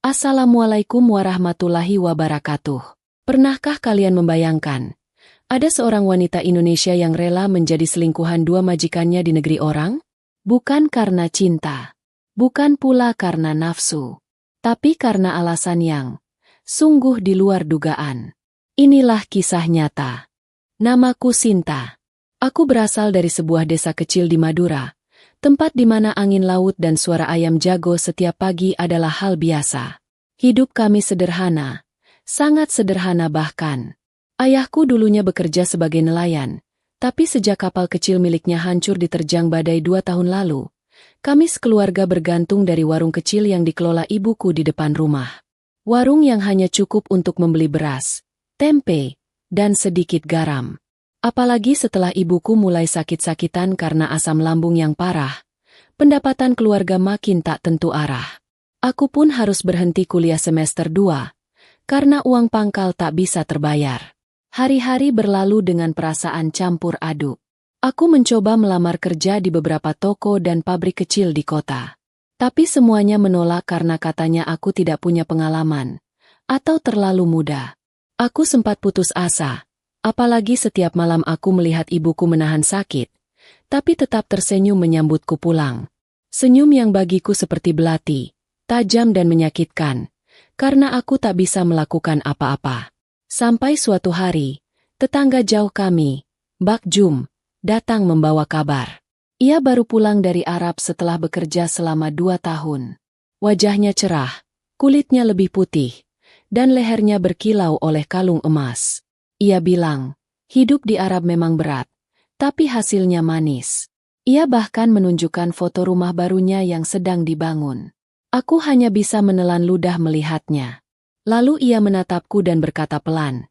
Assalamualaikum warahmatullahi wabarakatuh. Pernahkah kalian membayangkan, ada seorang wanita Indonesia yang rela menjadi selingkuhan dua majikannya di negeri orang? Bukan karena cinta, bukan pula karena nafsu, tapi karena alasan yang sungguh di luar dugaan. Inilah kisah nyata. Namaku Sinta. Aku berasal dari sebuah desa kecil di Madura, tempat di mana angin laut dan suara ayam jago setiap pagi adalah hal biasa. Hidup kami sederhana, sangat sederhana bahkan. Ayahku dulunya bekerja sebagai nelayan, tapi sejak kapal kecil miliknya hancur diterjang badai 2 tahun lalu, kami sekeluarga bergantung dari warung kecil yang dikelola ibuku di depan rumah. Warung yang hanya cukup untuk membeli beras, tempe, dan sedikit garam. Apalagi setelah ibuku mulai sakit-sakitan karena asam lambung yang parah, pendapatan keluarga makin tak tentu arah. Aku pun harus berhenti kuliah semester 2, karena uang pangkal tak bisa terbayar. Hari-hari berlalu dengan perasaan campur aduk. Aku mencoba melamar kerja di beberapa toko dan pabrik kecil di kota. Tapi semuanya menolak karena katanya aku tidak punya pengalaman, atau terlalu muda. Aku sempat putus asa. Apalagi setiap malam aku melihat ibuku menahan sakit, tapi tetap tersenyum menyambutku pulang. Senyum yang bagiku seperti belati, tajam dan menyakitkan, karena aku tak bisa melakukan apa-apa. Sampai suatu hari, tetangga jauh kami, Mbak Jum, datang membawa kabar. Ia baru pulang dari Arab setelah bekerja selama 2 tahun. Wajahnya cerah, kulitnya lebih putih, dan lehernya berkilau oleh kalung emas. Ia bilang, hidup di Arab memang berat, tapi hasilnya manis. Ia bahkan menunjukkan foto rumah barunya yang sedang dibangun. Aku hanya bisa menelan ludah melihatnya. Lalu ia menatapku dan berkata pelan,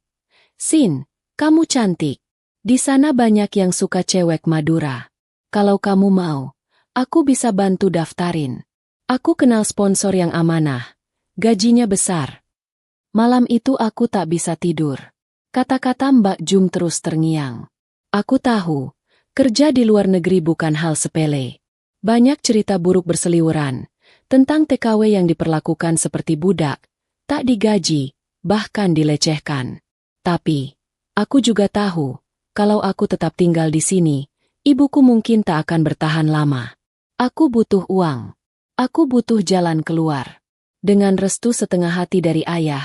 "Sin, kamu cantik. Di sana banyak yang suka cewek Madura. Kalau kamu mau, aku bisa bantu daftarin. Aku kenal sponsor yang amanah. Gajinya besar." Malam itu aku tak bisa tidur. Kata-kata Mbak Jum terus terngiang. Aku tahu, kerja di luar negeri bukan hal sepele. Banyak cerita buruk berseliweran, tentang TKW yang diperlakukan seperti budak, tak digaji, bahkan dilecehkan. Tapi, aku juga tahu, kalau aku tetap tinggal di sini, ibuku mungkin tak akan bertahan lama. Aku butuh uang. Aku butuh jalan keluar. Dengan restu setengah hati dari ayah,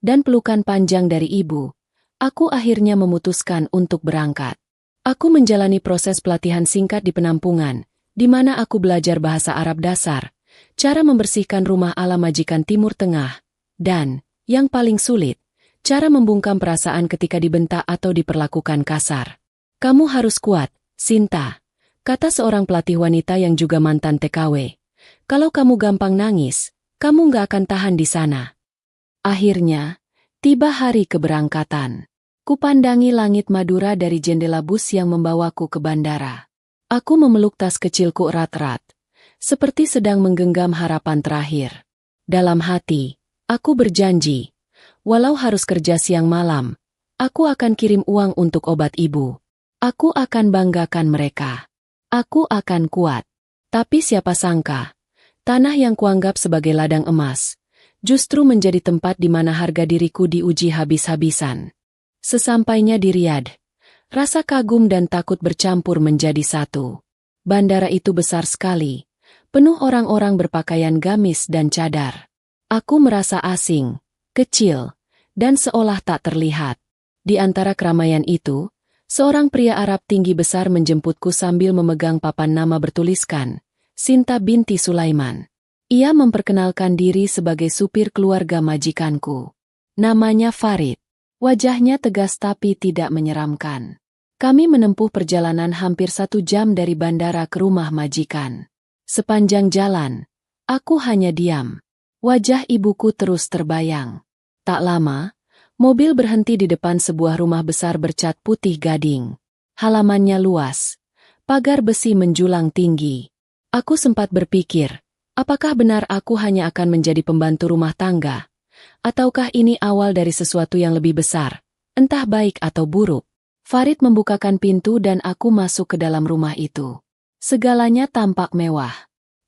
dan pelukan panjang dari ibu, aku akhirnya memutuskan untuk berangkat. Aku menjalani proses pelatihan singkat di penampungan, di mana aku belajar bahasa Arab dasar, cara membersihkan rumah ala majikan Timur Tengah, dan, yang paling sulit, cara membungkam perasaan ketika dibentak atau diperlakukan kasar. "Kamu harus kuat, Sinta," kata seorang pelatih wanita yang juga mantan TKW. "Kalau kamu gampang nangis, kamu nggak akan tahan di sana." Akhirnya, tiba hari keberangkatan. Kupandangi langit Madura dari jendela bus yang membawaku ke bandara. Aku memeluk tas kecilku erat-erat, seperti sedang menggenggam harapan terakhir. Dalam hati, aku berjanji, walau harus kerja siang malam, aku akan kirim uang untuk obat ibu. Aku akan banggakan mereka. Aku akan kuat. Tapi siapa sangka, tanah yang kuanggap sebagai ladang emas, justru menjadi tempat di mana harga diriku diuji habis-habisan. Sesampainya di Riyadh, rasa kagum dan takut bercampur menjadi satu. Bandara itu besar sekali, penuh orang-orang berpakaian gamis dan cadar. Aku merasa asing, kecil, dan seolah tak terlihat. Di antara keramaian itu, seorang pria Arab tinggi besar menjemputku sambil memegang papan nama bertuliskan, Sinta binti Sulaiman. Ia memperkenalkan diri sebagai supir keluarga majikanku. Namanya Farid. Wajahnya tegas tapi tidak menyeramkan. Kami menempuh perjalanan hampir 1 jam dari bandara ke rumah majikan. Sepanjang jalan, aku hanya diam. Wajah ibuku terus terbayang. Tak lama, mobil berhenti di depan sebuah rumah besar bercat putih gading. Halamannya luas, pagar besi menjulang tinggi. Aku sempat berpikir, apakah benar aku hanya akan menjadi pembantu rumah tangga? Ataukah ini awal dari sesuatu yang lebih besar, entah baik atau buruk? Farid membukakan pintu dan aku masuk ke dalam rumah itu. Segalanya tampak mewah.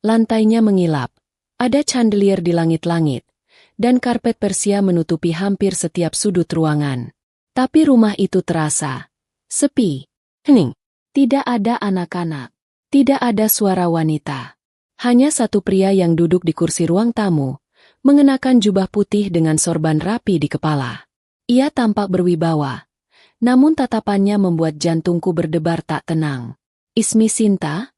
Lantainya mengilap, ada chandelier di langit-langit, dan karpet Persia menutupi hampir setiap sudut ruangan. Tapi rumah itu terasa sepi, hening. Tidak ada anak-anak, tidak ada suara wanita. Hanya satu pria yang duduk di kursi ruang tamu, mengenakan jubah putih dengan sorban rapi di kepala. Ia tampak berwibawa, namun tatapannya membuat jantungku berdebar tak tenang. "Ismi Sinta?"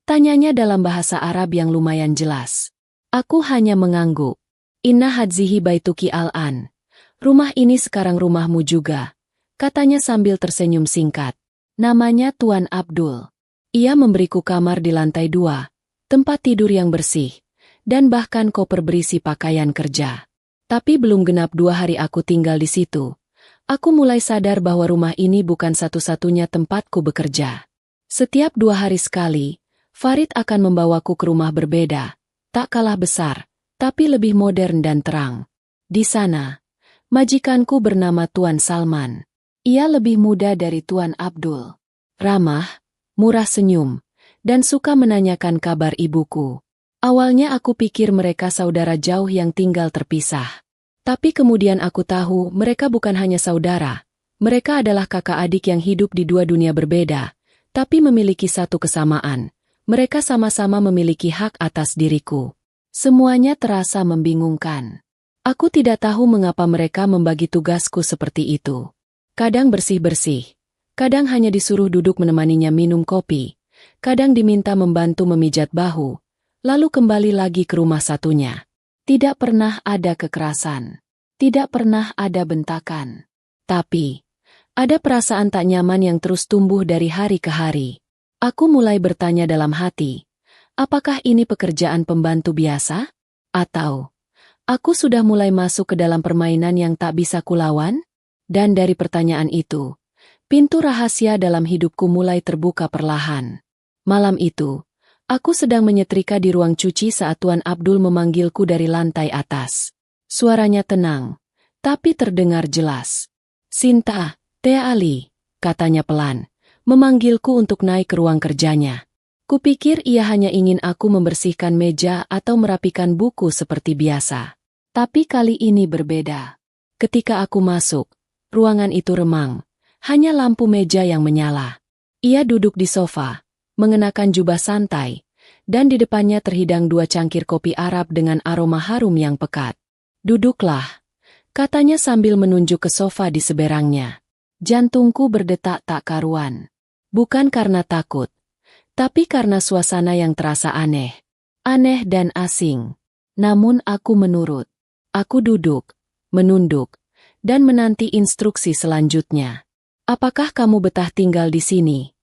tanyanya dalam bahasa Arab yang lumayan jelas. Aku hanya mengangguk. "Inna hadzihi baituki al-an." "Rumah ini sekarang rumahmu juga," katanya sambil tersenyum singkat. "Namanya Tuan Abdul." Ia memberiku kamar di lantai 2, tempat tidur yang bersih, dan bahkan koper berisi pakaian kerja. Tapi belum genap 2 hari aku tinggal di situ, aku mulai sadar bahwa rumah ini bukan satu-satunya tempatku bekerja. Setiap 2 hari sekali, Farid akan membawaku ke rumah berbeda, tak kalah besar, tapi lebih modern dan terang. Di sana, majikanku bernama Tuan Salman. Ia lebih muda dari Tuan Abdul. Ramah, murah senyum, dan suka menanyakan kabar ibuku. Awalnya aku pikir mereka saudara jauh yang tinggal terpisah. Tapi kemudian aku tahu mereka bukan hanya saudara. Mereka adalah kakak adik yang hidup di 2 dunia berbeda, tapi memiliki satu kesamaan. Mereka sama-sama memiliki hak atas diriku. Semuanya terasa membingungkan. Aku tidak tahu mengapa mereka membagi tugasku seperti itu. Kadang bersih-bersih, kadang hanya disuruh duduk menemaninya minum kopi, kadang diminta membantu memijat bahu, lalu kembali lagi ke rumah satunya. Tidak pernah ada kekerasan, tidak pernah ada bentakan. Tapi, ada perasaan tak nyaman yang terus tumbuh dari hari ke hari. Aku mulai bertanya dalam hati, apakah ini pekerjaan pembantu biasa? Atau, aku sudah mulai masuk ke dalam permainan yang tak bisa kulawan? Dan dari pertanyaan itu, pintu rahasia dalam hidupku mulai terbuka perlahan. Malam itu, aku sedang menyetrika di ruang cuci saat Tuan Abdul memanggilku dari lantai atas. Suaranya tenang, tapi terdengar jelas. "Sinta, Teh Ali," katanya pelan, memanggilku untuk naik ke ruang kerjanya. Kupikir ia hanya ingin aku membersihkan meja atau merapikan buku seperti biasa. Tapi kali ini berbeda. Ketika aku masuk, ruangan itu remang, hanya lampu meja yang menyala. Ia duduk di sofa, mengenakan jubah santai, dan di depannya terhidang 2 cangkir kopi Arab dengan aroma harum yang pekat. "Duduklah," katanya sambil menunjuk ke sofa di seberangnya. Jantungku berdetak tak karuan. Bukan karena takut, tapi karena suasana yang terasa aneh. Aneh dan asing. Namun aku menurut. Aku duduk, menunduk, dan menanti instruksi selanjutnya. "Apakah kamu betah tinggal di sini?"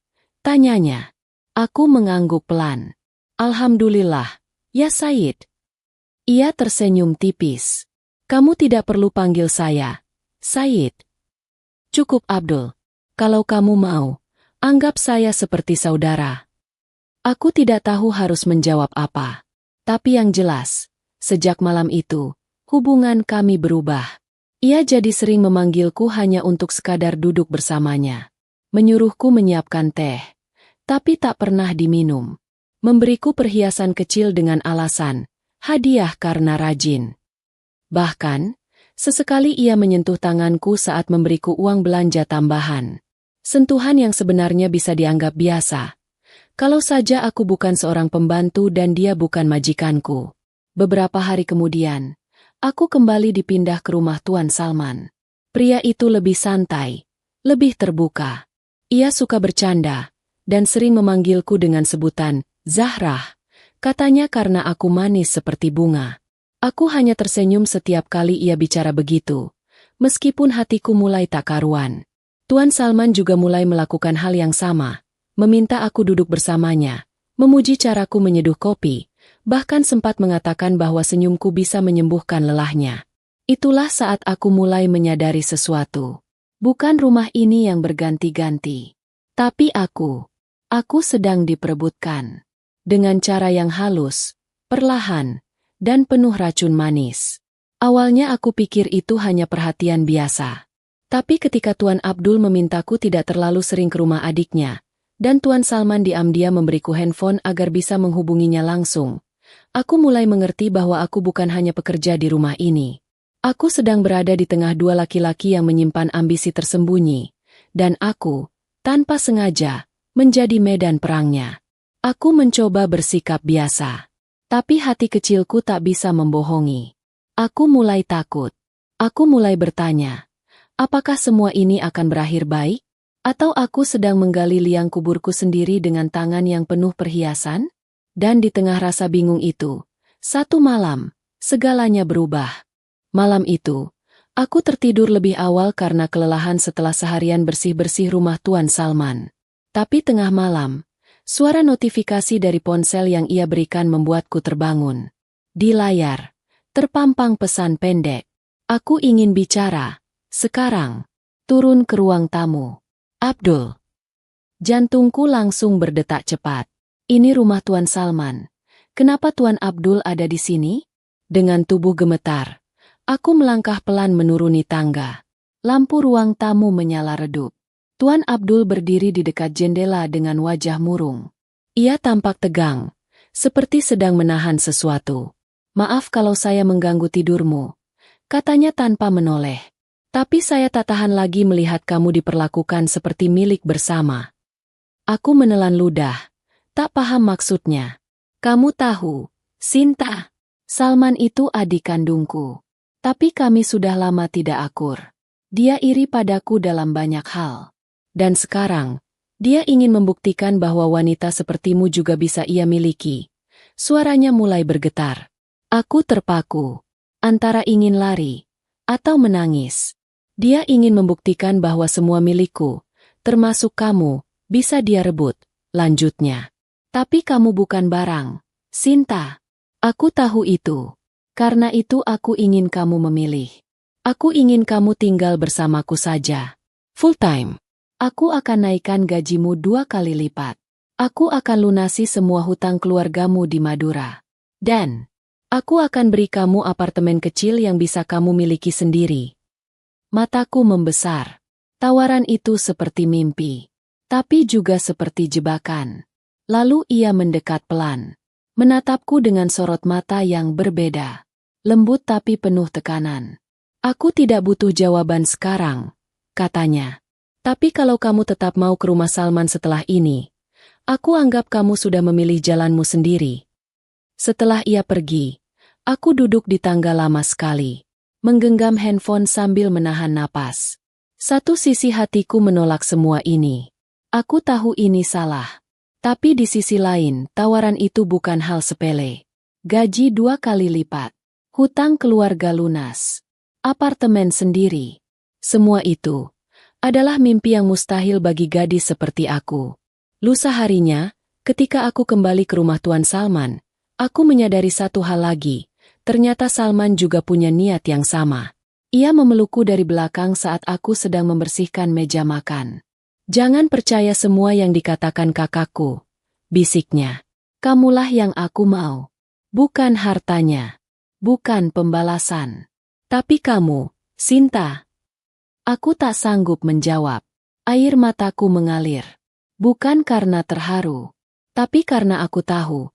tanyanya. Aku mengangguk pelan. "Alhamdulillah, ya Said." Ia tersenyum tipis. "Kamu tidak perlu panggil saya Said. Cukup Abdul. Kalau kamu mau, anggap saya seperti saudara." Aku tidak tahu harus menjawab apa. Tapi yang jelas, sejak malam itu, hubungan kami berubah. Ia jadi sering memanggilku hanya untuk sekadar duduk bersamanya. Menyuruhku menyiapkan teh, tapi tak pernah diminum. Memberiku perhiasan kecil dengan alasan, hadiah karena rajin. Bahkan, sesekali ia menyentuh tanganku saat memberiku uang belanja tambahan. Sentuhan yang sebenarnya bisa dianggap biasa. Kalau saja aku bukan seorang pembantu dan dia bukan majikanku. Beberapa hari kemudian, aku kembali dipindah ke rumah Tuan Salman. Pria itu lebih santai, lebih terbuka. Ia suka bercanda, dan sering memanggilku dengan sebutan, Zahrah, katanya karena aku manis seperti bunga. Aku hanya tersenyum setiap kali ia bicara begitu, meskipun hatiku mulai tak karuan. Tuan Salman juga mulai melakukan hal yang sama, meminta aku duduk bersamanya, memuji caraku menyeduh kopi, bahkan sempat mengatakan bahwa senyumku bisa menyembuhkan lelahnya. Itulah saat aku mulai menyadari sesuatu. Bukan rumah ini yang berganti-ganti, tapi aku sedang diperebutkan. Dengan cara yang halus, perlahan, dan penuh racun manis. Awalnya aku pikir itu hanya perhatian biasa. Tapi ketika Tuan Abdul memintaku tidak terlalu sering ke rumah adiknya, dan Tuan Salman diam-diam memberiku handphone agar bisa menghubunginya langsung, aku mulai mengerti bahwa aku bukan hanya pekerja di rumah ini. Aku sedang berada di tengah dua laki-laki yang menyimpan ambisi tersembunyi, dan aku, tanpa sengaja, menjadi medan perangnya. Aku mencoba bersikap biasa, tapi hati kecilku tak bisa membohongi. Aku mulai takut. Aku mulai bertanya, apakah semua ini akan berakhir baik? Atau aku sedang menggali liang kuburku sendiri dengan tangan yang penuh perhiasan? Dan di tengah rasa bingung itu, satu malam, segalanya berubah. Malam itu, aku tertidur lebih awal karena kelelahan setelah seharian bersih-bersih rumah Tuan Salman. Tapi tengah malam, suara notifikasi dari ponsel yang ia berikan membuatku terbangun. Di layar, terpampang pesan pendek. Aku ingin bicara. Sekarang, turun ke ruang tamu. Abdul. Jantungku langsung berdetak cepat. Ini rumah Tuan Salman. Kenapa Tuan Abdul ada di sini? Dengan tubuh gemetar, aku melangkah pelan menuruni tangga. Lampu ruang tamu menyala redup. Tuan Abdul berdiri di dekat jendela dengan wajah murung. Ia tampak tegang, seperti sedang menahan sesuatu. Maaf kalau saya mengganggu tidurmu, katanya tanpa menoleh. Tapi saya tak tahan lagi melihat kamu diperlakukan seperti milik bersama. Aku menelan ludah, tak paham maksudnya. Kamu tahu, Sinta, Salman itu adik kandungku. Tapi kami sudah lama tidak akur. Dia iri padaku dalam banyak hal. Dan sekarang, dia ingin membuktikan bahwa wanita sepertimu juga bisa ia miliki. Suaranya mulai bergetar. Aku terpaku, antara ingin lari atau menangis. Dia ingin membuktikan bahwa semua milikku, termasuk kamu, bisa dia rebut, lanjutnya. Tapi kamu bukan barang, Sinta. Aku tahu itu. Karena itu aku ingin kamu memilih. Aku ingin kamu tinggal bersamaku saja. Full time. Aku akan naikkan gajimu 2 kali lipat. Aku akan lunasi semua hutang keluargamu di Madura. Dan aku akan beri kamu apartemen kecil yang bisa kamu miliki sendiri. Mataku membesar. Tawaran itu seperti mimpi. Tapi juga seperti jebakan. Lalu ia mendekat pelan. Menatapku dengan sorot mata yang berbeda. Lembut tapi penuh tekanan. Aku tidak butuh jawaban sekarang, katanya. Tapi kalau kamu tetap mau ke rumah Salman setelah ini, aku anggap kamu sudah memilih jalanmu sendiri. Setelah ia pergi, aku duduk di tangga lama sekali, menggenggam handphone sambil menahan napas. Satu sisi hatiku menolak semua ini. Aku tahu ini salah. Tapi di sisi lain, tawaran itu bukan hal sepele. Gaji 2 kali lipat. Hutang keluarga lunas. Apartemen sendiri. Semua itu adalah mimpi yang mustahil bagi gadis seperti aku. Lusa harinya, ketika aku kembali ke rumah Tuan Salman, aku menyadari satu hal lagi. Ternyata Salman juga punya niat yang sama. Ia memelukku dari belakang saat aku sedang membersihkan meja makan. Jangan percaya semua yang dikatakan kakakku, bisiknya. Kamulah yang aku mau. Bukan hartanya. Bukan pembalasan. Tapi kamu, Sinta. Aku tak sanggup menjawab. Air mataku mengalir. Bukan karena terharu. Tapi karena aku tahu.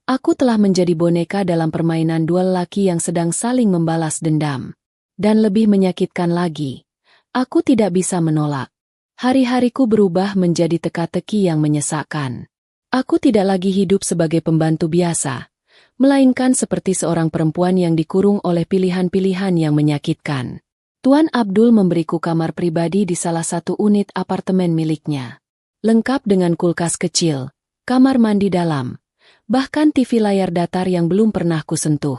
Aku telah menjadi boneka dalam permainan dua lelaki yang sedang saling membalas dendam. Dan lebih menyakitkan lagi, aku tidak bisa menolak. Hari-hariku berubah menjadi teka-teki yang menyesakkan. Aku tidak lagi hidup sebagai pembantu biasa, melainkan seperti seorang perempuan yang dikurung oleh pilihan-pilihan yang menyakitkan. Tuan Abdul memberiku kamar pribadi di salah satu unit apartemen miliknya. Lengkap dengan kulkas kecil, kamar mandi dalam, bahkan TV layar datar yang belum pernah kusentuh.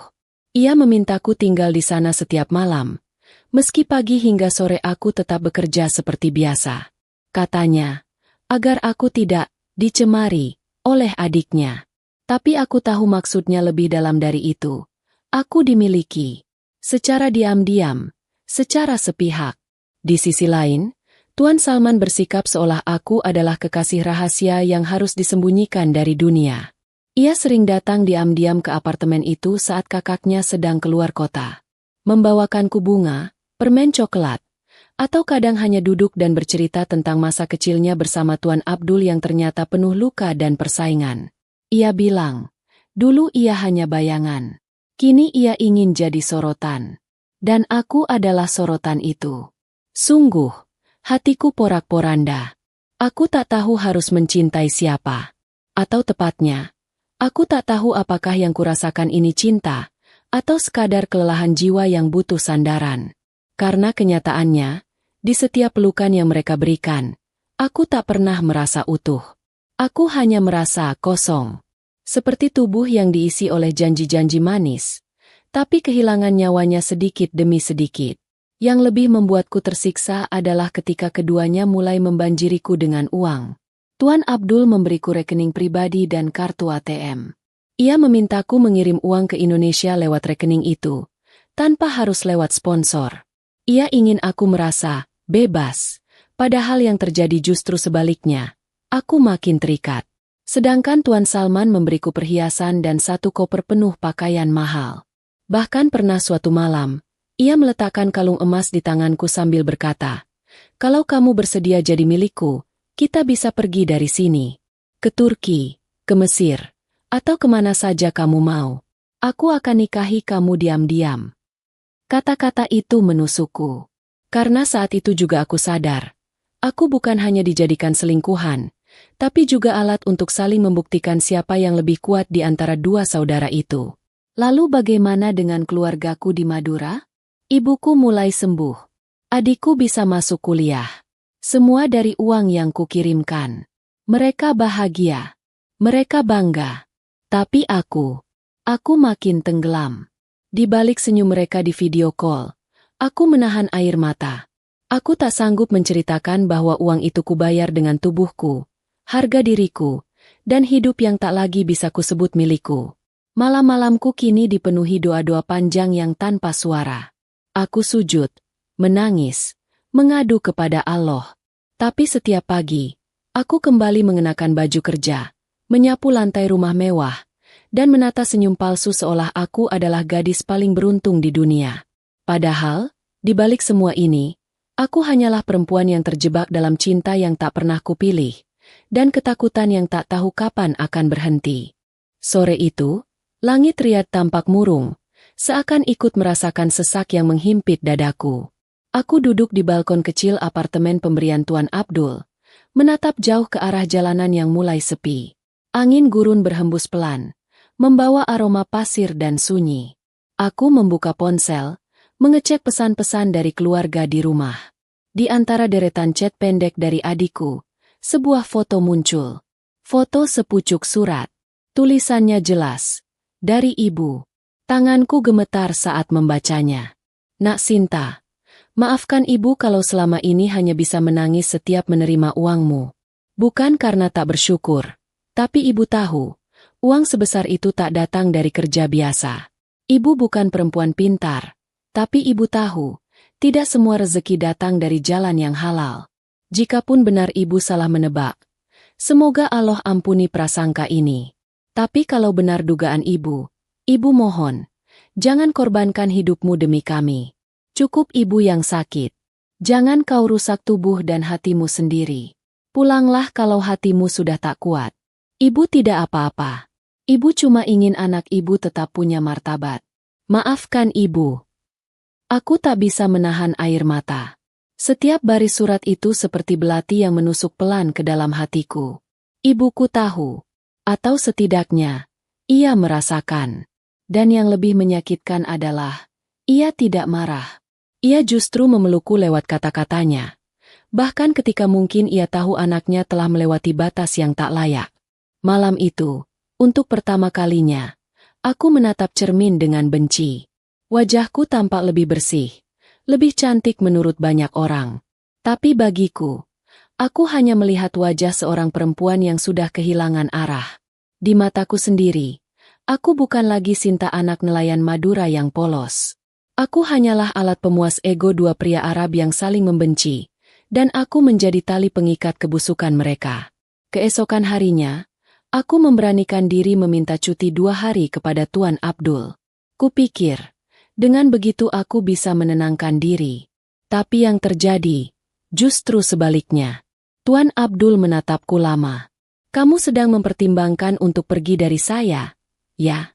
Ia memintaku tinggal di sana setiap malam. Meski pagi hingga sore aku tetap bekerja seperti biasa. Katanya, agar aku tidak dicemari oleh adiknya. Tapi aku tahu maksudnya lebih dalam dari itu. Aku dimiliki. Secara diam-diam. Secara sepihak. Di sisi lain, Tuan Salman bersikap seolah aku adalah kekasih rahasia yang harus disembunyikan dari dunia. Ia sering datang diam-diam ke apartemen itu saat kakaknya sedang keluar kota. Membawakanku bunga, permen coklat, atau kadang hanya duduk dan bercerita tentang masa kecilnya bersama Tuan Abdul yang ternyata penuh luka dan persaingan. Ia bilang, Dulu ia hanya bayangan. Kini ia ingin jadi sorotan. Dan aku adalah sorotan itu. Sungguh, hatiku porak-poranda. Aku tak tahu harus mencintai siapa. Atau tepatnya, aku tak tahu apakah yang kurasakan ini cinta, atau sekadar kelelahan jiwa yang butuh sandaran. Karena kenyataannya, di setiap pelukan yang mereka berikan, aku tak pernah merasa utuh. Aku hanya merasa kosong. Seperti tubuh yang diisi oleh janji-janji manis, tapi kehilangan nyawanya sedikit demi sedikit. Yang lebih membuatku tersiksa adalah ketika keduanya mulai membanjiriku dengan uang. Tuan Abdul memberiku rekening pribadi dan kartu ATM. Ia memintaku mengirim uang ke Indonesia lewat rekening itu, tanpa harus lewat sponsor. Ia ingin aku merasa bebas, padahal yang terjadi justru sebaliknya. Aku makin terikat. Sedangkan Tuan Salman memberiku perhiasan dan 1 koper penuh pakaian mahal. Bahkan pernah suatu malam, ia meletakkan kalung emas di tanganku sambil berkata, "Kalau kamu bersedia jadi milikku, kita bisa pergi dari sini. Ke Turki, ke Mesir, atau kemana saja kamu mau. Aku akan nikahi kamu diam-diam." Kata-kata itu menusukku. Karena saat itu juga aku sadar, aku bukan hanya dijadikan selingkuhan, tapi juga alat untuk saling membuktikan siapa yang lebih kuat di antara dua saudara itu. Lalu bagaimana dengan keluargaku di Madura? Ibuku mulai sembuh. Adikku bisa masuk kuliah. Semua dari uang yang kukirimkan. Mereka bahagia. Mereka bangga. Tapi aku makin tenggelam. Di balik senyum mereka di video call, aku menahan air mata. Aku tak sanggup menceritakan bahwa uang itu kubayar dengan tubuhku, harga diriku, dan hidup yang tak lagi bisa kusebut milikku. Malam-malamku kini dipenuhi doa-doa panjang yang tanpa suara. Aku sujud, menangis, mengadu kepada Allah. Tapi setiap pagi, aku kembali mengenakan baju kerja, menyapu lantai rumah mewah, dan menata senyum palsu seolah aku adalah gadis paling beruntung di dunia. Padahal, di balik semua ini, aku hanyalah perempuan yang terjebak dalam cinta yang tak pernah kupilih, dan ketakutan yang tak tahu kapan akan berhenti. Sore itu, langit Riyadh tampak murung, seakan ikut merasakan sesak yang menghimpit dadaku. Aku duduk di balkon kecil apartemen pemberian Tuan Abdul, menatap jauh ke arah jalanan yang mulai sepi. Angin gurun berhembus pelan, membawa aroma pasir dan sunyi. Aku membuka ponsel, mengecek pesan-pesan dari keluarga di rumah. Di antara deretan chat pendek dari adikku, sebuah foto muncul. Foto sepucuk surat. Tulisannya jelas. Dari ibu. Tanganku gemetar saat membacanya. "Nak Sinta, maafkan ibu kalau selama ini hanya bisa menangis setiap menerima uangmu. Bukan karena tak bersyukur, tapi ibu tahu, uang sebesar itu tak datang dari kerja biasa. Ibu bukan perempuan pintar, tapi ibu tahu, tidak semua rezeki datang dari jalan yang halal. Jikapun benar ibu salah menebak, semoga Allah ampuni prasangka ini. Tapi kalau benar dugaan ibu mohon, jangan korbankan hidupmu demi kami. Cukup ibu yang sakit. Jangan kau rusak tubuh dan hatimu sendiri. Pulanglah kalau hatimu sudah tak kuat. Ibu tidak apa-apa. Ibu cuma ingin anak ibu tetap punya martabat. Maafkan ibu." Aku tak bisa menahan air mata. Setiap baris surat itu seperti belati yang menusuk pelan ke dalam hatiku. Ibuku tahu, atau setidaknya, ia merasakan. Dan yang lebih menyakitkan adalah, ia tidak marah. Ia justru memelukku lewat kata-katanya. Bahkan ketika mungkin ia tahu anaknya telah melewati batas yang tak layak. Malam itu, untuk pertama kalinya, aku menatap cermin dengan benci. Wajahku tampak lebih bersih, lebih cantik menurut banyak orang. Tapi bagiku, aku hanya melihat wajah seorang perempuan yang sudah kehilangan arah. Di mataku sendiri, aku bukan lagi Sinta anak nelayan Madura yang polos. Aku hanyalah alat pemuas ego dua pria Arab yang saling membenci, dan aku menjadi tali pengikat kebusukan mereka. Keesokan harinya, aku memberanikan diri meminta cuti 2 hari kepada Tuan Abdul. Kupikir, dengan begitu aku bisa menenangkan diri. Tapi yang terjadi, justru sebaliknya. Tuan Abdul menatapku lama. "Kamu sedang mempertimbangkan untuk pergi dari saya?" Ya.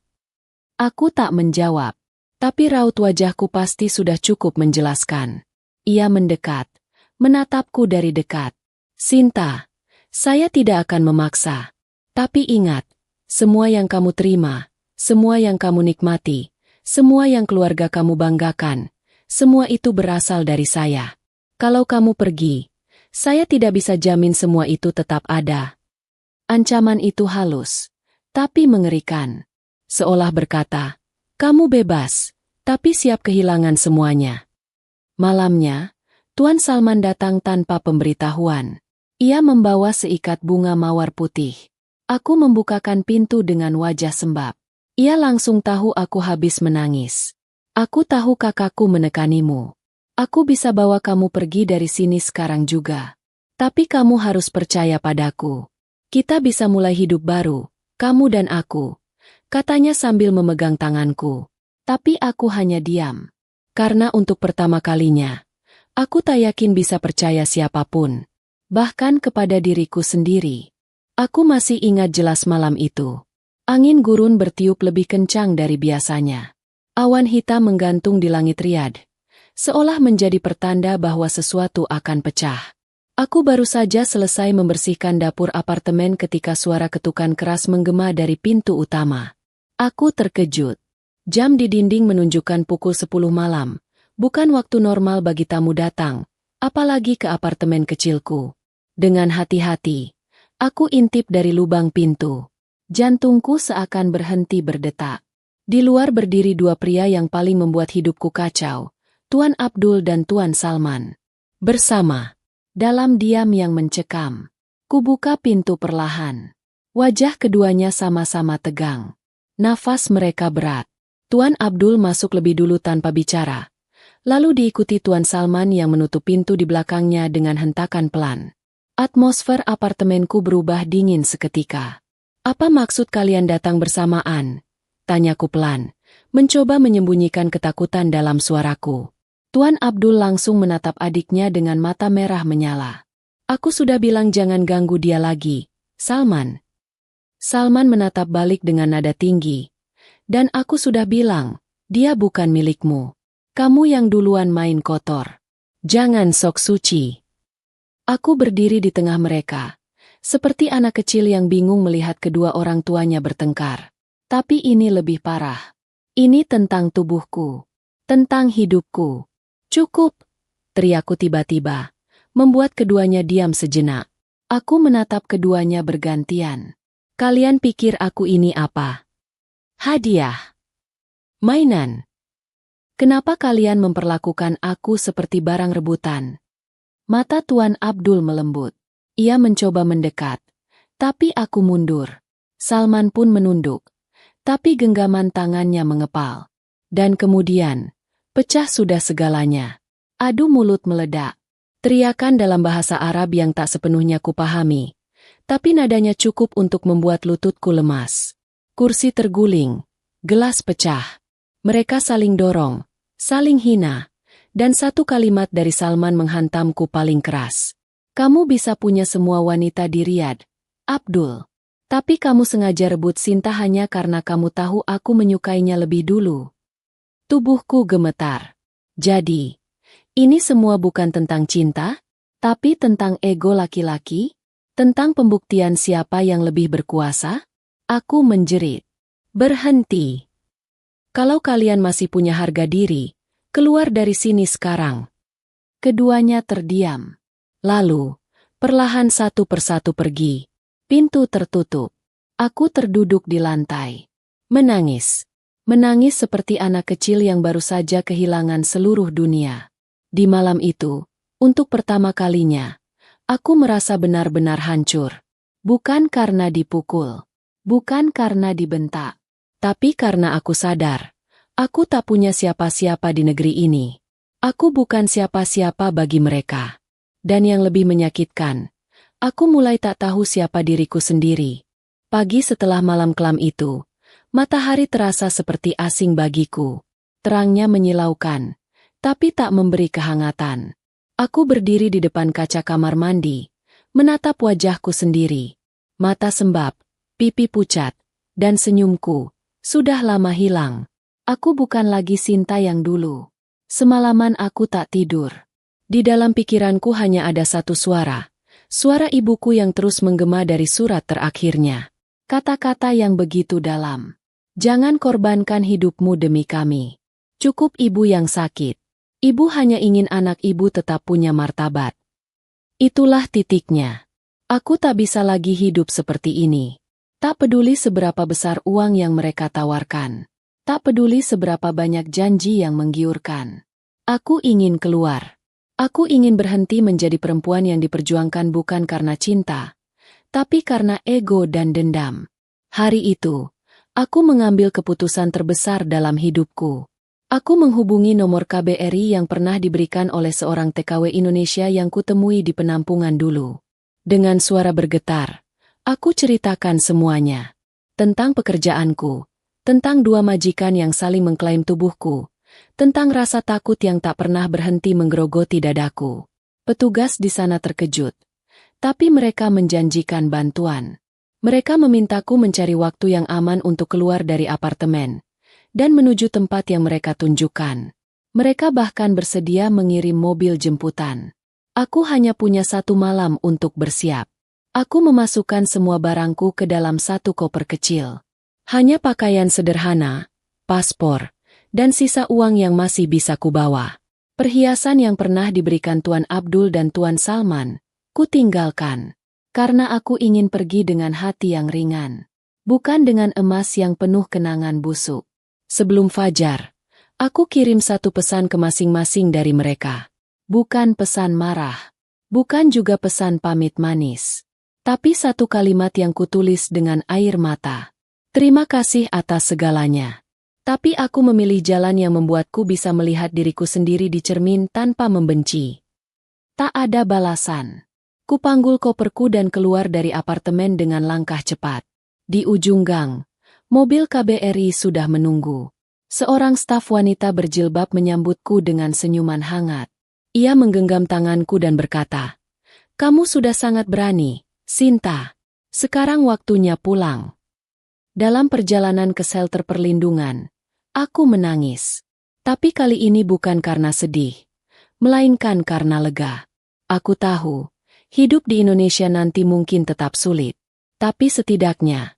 Aku tak menjawab. Tapi raut wajahku pasti sudah cukup menjelaskan. Ia mendekat, menatapku dari dekat. Sinta, saya tidak akan memaksa. Tapi ingat, semua yang kamu terima, semua yang kamu nikmati, semua yang keluarga kamu banggakan, semua itu berasal dari saya. Kalau kamu pergi, saya tidak bisa jamin semua itu tetap ada. Ancaman itu halus, tapi mengerikan. Seolah berkata, kamu bebas, tapi siap kehilangan semuanya. Malamnya, Tuan Salman datang tanpa pemberitahuan. Ia membawa seikat bunga mawar putih. Aku membukakan pintu dengan wajah sembab. Ia langsung tahu aku habis menangis. Aku tahu kakakku menekanimu. Aku bisa bawa kamu pergi dari sini sekarang juga. Tapi kamu harus percaya padaku. Kita bisa mulai hidup baru, kamu dan aku, katanya sambil memegang tanganku. Tapi aku hanya diam. Karena untuk pertama kalinya, aku tak yakin bisa percaya siapapun. Bahkan kepada diriku sendiri. Aku masih ingat jelas malam itu. Angin gurun bertiup lebih kencang dari biasanya. Awan hitam menggantung di langit Riyadh. Seolah menjadi pertanda bahwa sesuatu akan pecah. Aku baru saja selesai membersihkan dapur apartemen ketika suara ketukan keras menggema dari pintu utama. Aku terkejut. Jam di dinding menunjukkan pukul 10 malam. Bukan waktu normal bagi tamu datang, apalagi ke apartemen kecilku. Dengan hati-hati, aku intip dari lubang pintu. Jantungku seakan berhenti berdetak. Di luar berdiri dua pria yang paling membuat hidupku kacau, Tuan Abdul dan Tuan Salman. Bersama, dalam diam yang mencekam, kubuka pintu perlahan. Wajah keduanya sama-sama tegang. Nafas mereka berat. Tuan Abdul masuk lebih dulu tanpa bicara. Lalu diikuti Tuan Salman yang menutup pintu di belakangnya dengan hentakan pelan. Atmosfer apartemenku berubah dingin seketika. Apa maksud kalian datang bersamaan? Tanyaku pelan, mencoba menyembunyikan ketakutan dalam suaraku. Tuan Abdul langsung menatap adiknya dengan mata merah menyala. Aku sudah bilang jangan ganggu dia lagi, Salman. Salman menatap balik dengan nada tinggi. Dan aku sudah bilang, dia bukan milikmu. Kamu yang duluan main kotor. Jangan sok suci. Aku berdiri di tengah mereka, seperti anak kecil yang bingung melihat kedua orang tuanya bertengkar. Tapi ini lebih parah. Ini tentang tubuhku. Tentang hidupku. Cukup, teriakku tiba-tiba, membuat keduanya diam sejenak. Aku menatap keduanya bergantian. Kalian pikir aku ini apa? Hadiah. Mainan. Kenapa kalian memperlakukan aku seperti barang rebutan? Mata Tuan Abdul melembut. Ia mencoba mendekat. Tapi aku mundur. Salman pun menunduk. Tapi genggaman tangannya mengepal. Dan kemudian, pecah sudah segalanya. Adu mulut meledak. Teriakan dalam bahasa Arab yang tak sepenuhnya kupahami. Tapi nadanya cukup untuk membuat lututku lemas. Kursi terguling, gelas pecah. Mereka saling dorong, saling hina, dan satu kalimat dari Salman menghantamku paling keras. Kamu bisa punya semua wanita di Riyadh, Abdul. Tapi kamu sengaja rebut Sinta hanya karena kamu tahu aku menyukainya lebih dulu. Tubuhku gemetar. Jadi, ini semua bukan tentang cinta, tapi tentang ego laki-laki, tentang pembuktian siapa yang lebih berkuasa. Aku menjerit. Berhenti. Kalau kalian masih punya harga diri, keluar dari sini sekarang. Keduanya terdiam. Lalu, perlahan satu persatu pergi. Pintu tertutup. Aku terduduk di lantai. Menangis. Menangis seperti anak kecil yang baru saja kehilangan seluruh dunia. Di malam itu, untuk pertama kalinya, aku merasa benar-benar hancur. Bukan karena dipukul. Bukan karena dibentak, tapi karena aku sadar, aku tak punya siapa-siapa di negeri ini. Aku bukan siapa-siapa bagi mereka. Dan yang lebih menyakitkan, aku mulai tak tahu siapa diriku sendiri. Pagi setelah malam kelam itu, matahari terasa seperti asing bagiku. Terangnya menyilaukan, tapi tak memberi kehangatan. Aku berdiri di depan kaca kamar mandi, menatap wajahku sendiri. Mata sembab, pipi pucat, dan senyumku, Sudah lama hilang. Aku bukan lagi Sinta yang dulu. Semalaman aku tak tidur. Di dalam pikiranku hanya ada satu suara. Suara ibuku yang terus menggema dari surat terakhirnya. Kata-kata yang begitu dalam. Jangan korbankan hidupmu demi kami. Cukup ibu yang sakit. Ibu hanya ingin anak ibu tetap punya martabat. Itulah titiknya. Aku tak bisa lagi hidup seperti ini. Tak peduli seberapa besar uang yang mereka tawarkan. Tak peduli seberapa banyak janji yang menggiurkan. Aku ingin keluar. Aku ingin berhenti menjadi perempuan yang diperjuangkan bukan karena cinta, tapi karena ego dan dendam. Hari itu, aku mengambil keputusan terbesar dalam hidupku. Aku menghubungi nomor KBRI yang pernah diberikan oleh seorang TKW Indonesia yang kutemui di penampungan dulu. Dengan suara bergetar, aku ceritakan semuanya. Tentang pekerjaanku, tentang dua majikan yang saling mengklaim tubuhku, tentang rasa takut yang tak pernah berhenti menggerogoti dadaku. Petugas di sana terkejut, tapi mereka menjanjikan bantuan. Mereka memintaku mencari waktu yang aman untuk keluar dari apartemen dan menuju tempat yang mereka tunjukkan. Mereka bahkan bersedia mengirim mobil jemputan. Aku hanya punya 1 malam untuk bersiap. Aku memasukkan semua barangku ke dalam satu koper kecil. Hanya pakaian sederhana, paspor, dan sisa uang yang masih bisa kubawa. Perhiasan yang pernah diberikan Tuan Abdul dan Tuan Salman, ku tinggalkan. Karena aku ingin pergi dengan hati yang ringan. Bukan dengan emas yang penuh kenangan busuk. Sebelum fajar, aku kirim satu pesan ke masing-masing dari mereka. Bukan pesan marah. Bukan juga pesan pamit manis. Tapi satu kalimat yang kutulis dengan air mata. Terima kasih atas segalanya. Tapi aku memilih jalan yang membuatku bisa melihat diriku sendiri di cermin tanpa membenci. Tak ada balasan. Kupanggul koperku dan keluar dari apartemen dengan langkah cepat. Di ujung gang, mobil KBRI sudah menunggu. Seorang staf wanita berjilbab menyambutku dengan senyuman hangat. Ia menggenggam tanganku dan berkata, "Kamu sudah sangat berani, Sinta. Sekarang waktunya pulang." Dalam perjalanan ke shelter perlindungan, aku menangis. Tapi kali ini bukan karena sedih, melainkan karena lega. Aku tahu, hidup di Indonesia nanti mungkin tetap sulit. Tapi setidaknya,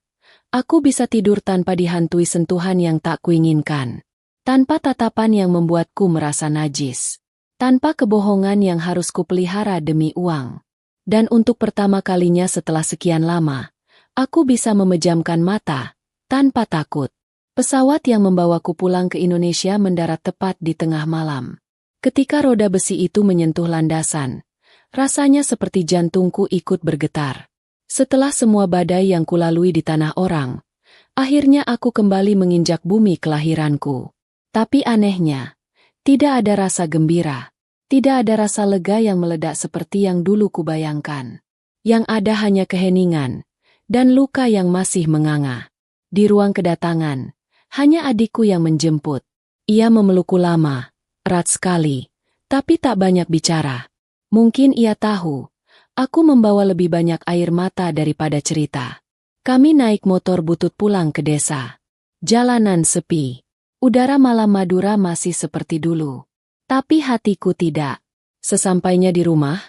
aku bisa tidur tanpa dihantui sentuhan yang tak kuinginkan. Tanpa tatapan yang membuatku merasa najis. Tanpa kebohongan yang harus kupelihara demi uang. Dan untuk pertama kalinya setelah sekian lama, aku bisa memejamkan mata, tanpa takut. Pesawat yang membawaku pulang ke Indonesia mendarat tepat di tengah malam. Ketika roda besi itu menyentuh landasan, rasanya seperti jantungku ikut bergetar. Setelah semua badai yang kulalui di tanah orang, akhirnya aku kembali menginjak bumi kelahiranku. Tapi anehnya, tidak ada rasa gembira. Tidak ada rasa lega yang meledak seperti yang dulu kubayangkan. Yang ada hanya keheningan dan luka yang masih menganga. Di ruang kedatangan, hanya adikku yang menjemput. Ia memelukku lama, erat sekali, tapi tak banyak bicara. Mungkin ia tahu, aku membawa lebih banyak air mata daripada cerita. Kami naik motor butut pulang ke desa. Jalanan sepi. Udara malam Madura masih seperti dulu. Tapi hatiku tidak. Sesampainya di rumah,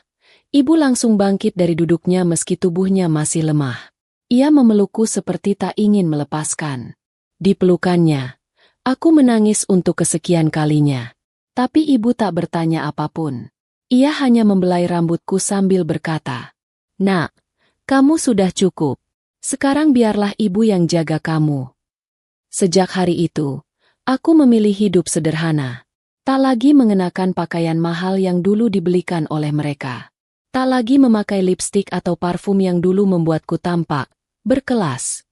ibu langsung bangkit dari duduknya meski tubuhnya masih lemah. Ia memelukku seperti tak ingin melepaskan. Di pelukannya, aku menangis untuk kesekian kalinya. Tapi ibu tak bertanya apapun. Ia hanya membelai rambutku sambil berkata, "Nak, kamu sudah cukup. Sekarang biarlah ibu yang jaga kamu." Sejak hari itu, aku memilih hidup sederhana. Tak lagi mengenakan pakaian mahal yang dulu dibelikan oleh mereka. Tak lagi memakai lipstik atau parfum yang dulu membuatku tampak berkelas.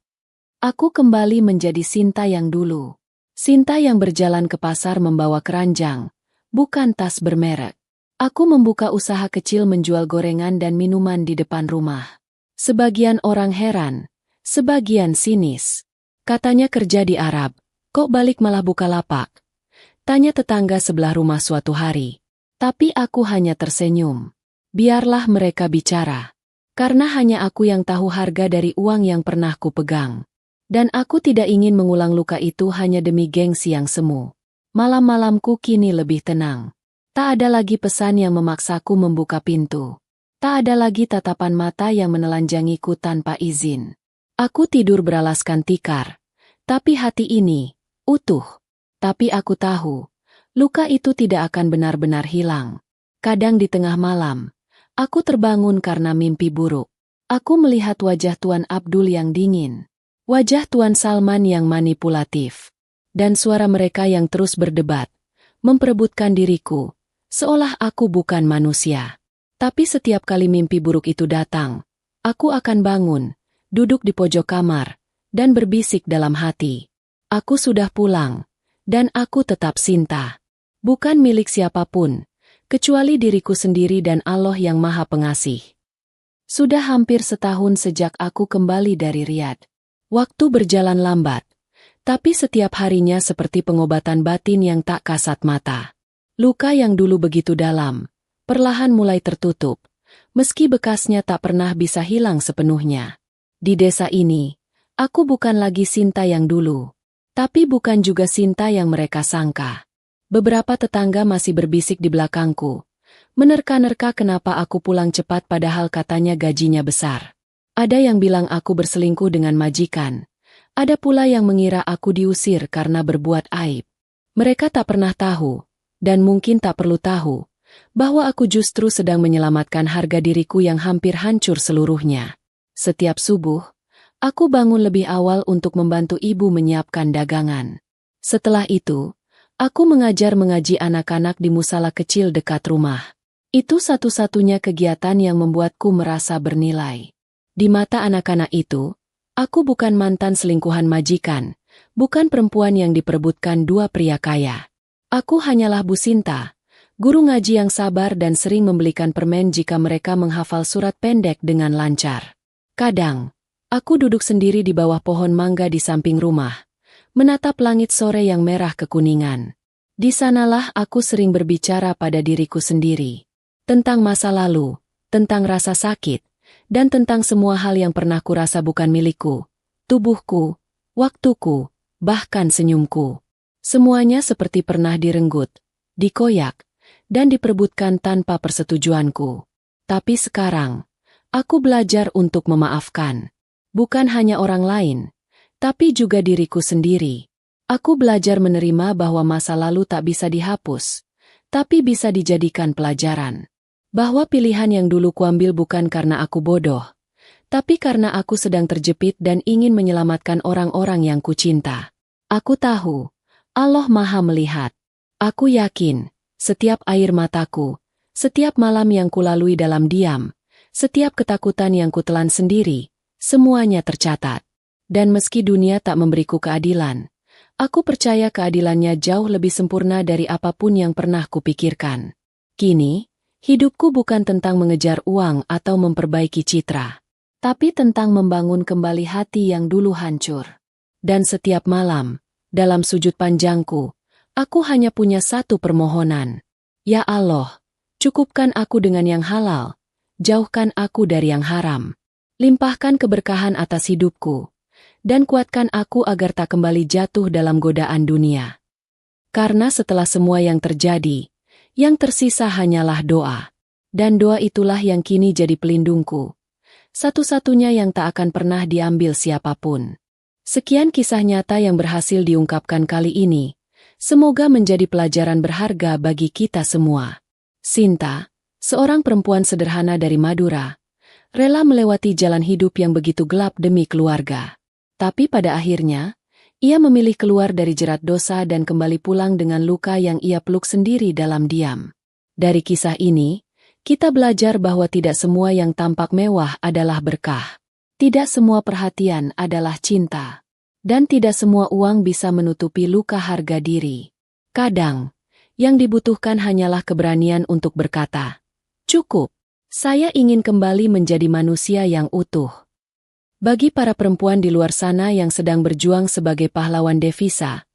Aku kembali menjadi Sinta yang dulu. Sinta yang berjalan ke pasar membawa keranjang, bukan tas bermerek. Aku membuka usaha kecil menjual gorengan dan minuman di depan rumah. Sebagian orang heran, sebagian sinis. Katanya kerja di Arab, kok balik malah buka lapak? Tanya tetangga sebelah rumah suatu hari. Tapi aku hanya tersenyum. Biarlah mereka bicara. Karena hanya aku yang tahu harga dari uang yang pernah kupegang. Dan aku tidak ingin mengulang luka itu hanya demi gengsi yang semu. Malam-malamku kini lebih tenang. Tak ada lagi pesan yang memaksaku membuka pintu. Tak ada lagi tatapan mata yang menelanjangiku tanpa izin. Aku tidur beralaskan tikar. Tapi hati ini, utuh. Tapi aku tahu, luka itu tidak akan benar-benar hilang. Kadang di tengah malam, aku terbangun karena mimpi buruk. Aku melihat wajah Tuan Abdul yang dingin. Wajah Tuan Salman yang manipulatif. Dan suara mereka yang terus berdebat, memperebutkan diriku, seolah aku bukan manusia. Tapi setiap kali mimpi buruk itu datang, aku akan bangun, duduk di pojok kamar, dan berbisik dalam hati. Aku sudah pulang, dan aku tetap Sinta. Bukan milik siapapun, kecuali diriku sendiri dan Allah yang Maha Pengasih. Sudah hampir setahun sejak aku kembali dari Riyadh. Waktu berjalan lambat. Tapi setiap harinya seperti pengobatan batin yang tak kasat mata. Luka yang dulu begitu dalam, perlahan mulai tertutup, meski bekasnya tak pernah bisa hilang sepenuhnya. Di desa ini, aku bukan lagi Sinta yang dulu, tapi bukan juga Sinta yang mereka sangka. Beberapa tetangga masih berbisik di belakangku, menerka-nerka kenapa aku pulang cepat padahal katanya gajinya besar. Ada yang bilang aku berselingkuh dengan majikan. Ada pula yang mengira aku diusir karena berbuat aib. Mereka tak pernah tahu, dan mungkin tak perlu tahu, bahwa aku justru sedang menyelamatkan harga diriku yang hampir hancur seluruhnya. Setiap subuh, aku bangun lebih awal untuk membantu ibu menyiapkan dagangan. Setelah itu, aku mengaji anak-anak di musala kecil dekat rumah. Itu satu-satunya kegiatan yang membuatku merasa bernilai. Di mata anak-anak itu, aku bukan mantan selingkuhan majikan, bukan perempuan yang diperebutkan dua pria kaya. Aku hanyalah Bu Sinta, guru ngaji yang sabar dan sering membelikan permen jika mereka menghafal surat pendek dengan lancar. Kadang, aku duduk sendiri di bawah pohon mangga di samping rumah, menatap langit sore yang merah kekuningan. Di sanalah aku sering berbicara pada diriku sendiri. Tentang masa lalu, tentang rasa sakit, dan tentang semua hal yang pernah kurasa bukan milikku, tubuhku, waktuku, bahkan senyumku. Semuanya seperti pernah direnggut, dikoyak, dan diperebutkan tanpa persetujuanku. Tapi sekarang, aku belajar untuk memaafkan. Bukan hanya orang lain, tapi juga diriku sendiri. Aku belajar menerima bahwa masa lalu tak bisa dihapus, tapi bisa dijadikan pelajaran. Bahwa pilihan yang dulu kuambil bukan karena aku bodoh, tapi karena aku sedang terjepit dan ingin menyelamatkan orang-orang yang kucinta. Aku tahu, Allah Maha melihat. Aku yakin, setiap air mataku, setiap malam yang kulalui dalam diam, setiap ketakutan yang kutelan sendiri, semuanya tercatat. Dan meski dunia tak memberiku keadilan, aku percaya keadilannya jauh lebih sempurna dari apapun yang pernah kupikirkan. Kini, hidupku bukan tentang mengejar uang atau memperbaiki citra, tapi tentang membangun kembali hati yang dulu hancur. Dan setiap malam, dalam sujud panjangku, aku hanya punya satu permohonan. Ya Allah, cukupkan aku dengan yang halal, jauhkan aku dari yang haram. Limpahkan keberkahan atas hidupku, dan kuatkan aku agar tak kembali jatuh dalam godaan dunia. Karena setelah semua yang terjadi, yang tersisa hanyalah doa. Dan doa itulah yang kini jadi pelindungku. Satu-satunya yang tak akan pernah diambil siapapun. Sekian kisah nyata yang berhasil diungkapkan kali ini. Semoga menjadi pelajaran berharga bagi kita semua. Sinta, seorang perempuan sederhana dari Madura, rela melewati jalan hidup yang begitu gelap demi keluarga. Tapi pada akhirnya, ia memilih keluar dari jerat dosa dan kembali pulang dengan luka yang ia peluk sendiri dalam diam. Dari kisah ini, kita belajar bahwa tidak semua yang tampak mewah adalah berkah. Tidak semua perhatian adalah cinta. Dan tidak semua uang bisa menutupi luka harga diri. Kadang, yang dibutuhkan hanyalah keberanian untuk berkata, "Cukup, saya ingin kembali menjadi manusia yang utuh." Bagi para perempuan di luar sana yang sedang berjuang sebagai pahlawan devisa,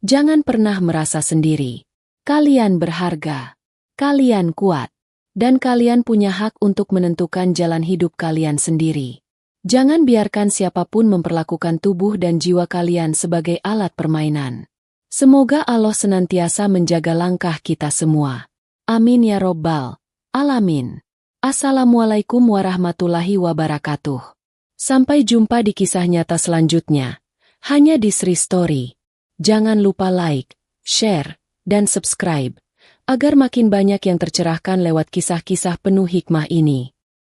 jangan pernah merasa sendiri. Kalian berharga, kalian kuat, dan kalian punya hak untuk menentukan jalan hidup kalian sendiri. Jangan biarkan siapapun memperlakukan tubuh dan jiwa kalian sebagai alat permainan. Semoga Allah senantiasa menjaga langkah kita semua. Amin ya Robbal Alamin. Assalamualaikum warahmatullahi wabarakatuh. Sampai jumpa di kisah nyata selanjutnya. Hanya di Sri Story. Jangan lupa like, share, dan subscribe, agar makin banyak yang tercerahkan lewat kisah-kisah penuh hikmah ini.